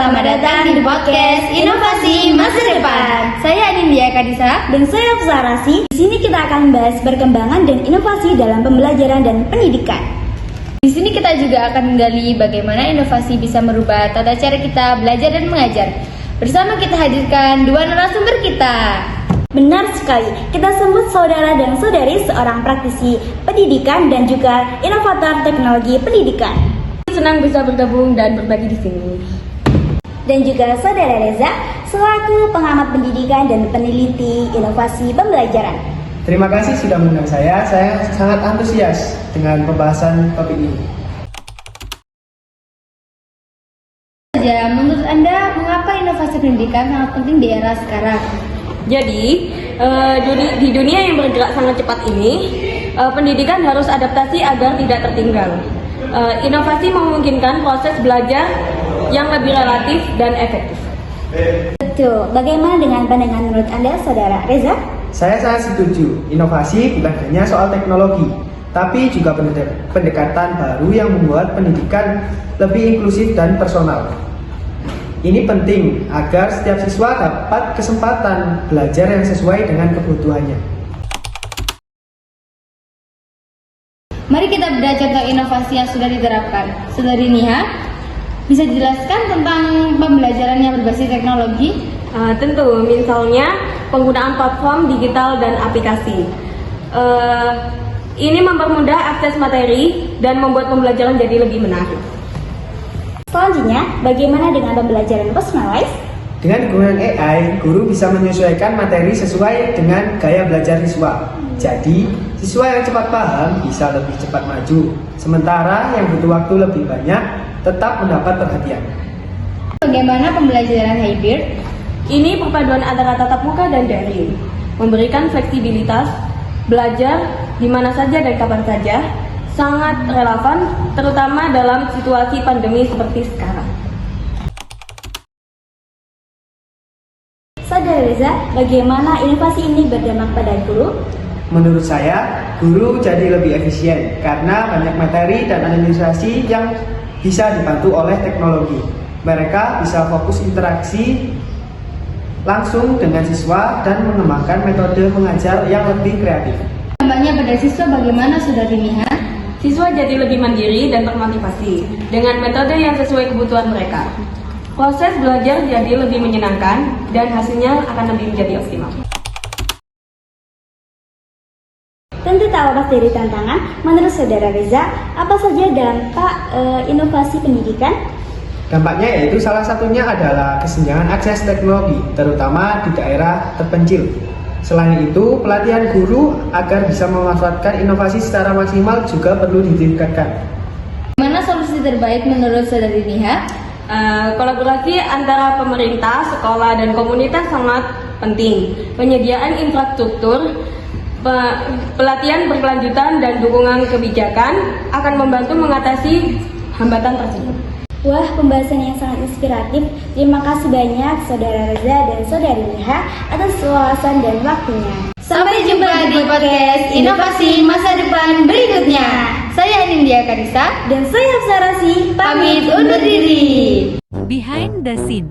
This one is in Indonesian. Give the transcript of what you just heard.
selamat datang di podcast Inovasi Masa Depan. Saya Anindya Kadisa Dan saya Sarasi. Di sini kita akan membahas perkembangan dan inovasi dalam pembelajaran dan pendidikan. Di sini kita juga akan menggali bagaimana inovasi bisa merubah tata cara kita belajar dan mengajar. Bersama kita hadirkan dua narasumber kita. Benar sekali, kita sambut saudara dan saudari seorang praktisi pendidikan dan juga inovator teknologi pendidikan. Senang bisa bergabung dan berbagi di sini. Dan juga saudara Reza, selaku pengamat pendidikan dan peneliti inovasi pembelajaran. Terima kasih sudah mengundang saya sangat antusias dengan pembahasan topik ini. Menurut Anda, mengapa inovasi pendidikan sangat penting di era sekarang? Jadi, di dunia yang bergerak sangat cepat ini, pendidikan harus adaptasi agar tidak tertinggal. Inovasi memungkinkan proses belajar yang lebih relatif dan efektif. Betul, bagaimana dengan pandangan menurut Anda, Saudara Reza? Saya sangat setuju, inovasi bukan hanya soal teknologi, tapi juga pendekatan baru yang membuat pendidikan lebih inklusif dan personal. Ini penting agar setiap siswa dapat kesempatan belajar yang sesuai dengan kebutuhannya. Mari kita bedah contoh inovasi yang sudah diterapkan. Saudari Niha, bisa dijelaskan tentang pembelajaran yang berbasis teknologi? Tentu, misalnya penggunaan platform digital dan aplikasi. Ini mempermudah akses materi dan membuat pembelajaran jadi lebih menarik. Selanjutnya, bagaimana dengan pembelajaran personalized? Dengan penggunaan AI, guru bisa menyesuaikan materi sesuai dengan gaya belajar siswa. Jadi, siswa yang cepat paham bisa lebih cepat maju, sementara yang butuh waktu lebih banyak tetap mendapat perhatian. Bagaimana pembelajaran hybrid? Ini perpaduan antara tatap muka dan daring, memberikan fleksibilitas, belajar di mana saja dan kapan saja, sangat relevan, terutama dalam situasi pandemi seperti sekarang. Saudara Reza, bagaimana inovasi ini berdampak pada guru? Menurut saya, guru jadi lebih efisien karena banyak materi dan administrasi yang bisa dibantu oleh teknologi. Mereka bisa fokus interaksi langsung dengan siswa dan mengembangkan metode mengajar yang lebih kreatif. Dampaknya pada siswa bagaimana, Saudari Niha? Siswa jadi lebih mandiri dan termotivasi dengan metode yang sesuai kebutuhan mereka. Proses belajar jadi lebih menyenangkan dan hasilnya akan lebih menjadi optimal. Tentu tak lepas dari tantangan, menurut Saudara Reza, apa saja dampak inovasi pendidikan? Dampaknya yaitu salah satunya adalah kesenjangan akses teknologi, terutama di daerah terpencil. Selain itu, pelatihan guru agar bisa memanfaatkan inovasi secara maksimal juga perlu ditingkatkan. Mana solusi terbaik menurut Saudari Niha? Kolaborasi antara pemerintah, sekolah, dan komunitas sangat penting. Penyediaan infrastruktur, pelatihan berkelanjutan, dan dukungan kebijakan akan membantu mengatasi hambatan tersebut. Wah, pembahasan yang sangat inspiratif. Terima kasih banyak Saudara Reza dan Saudari Niha atas wawasan dan waktunya. Sampai jumpa di podcast Inovasi Masa Depan berikutnya. Saya Anindya Kadisa Dan saya Sarasi, pamit undur diri. Behind the Scene.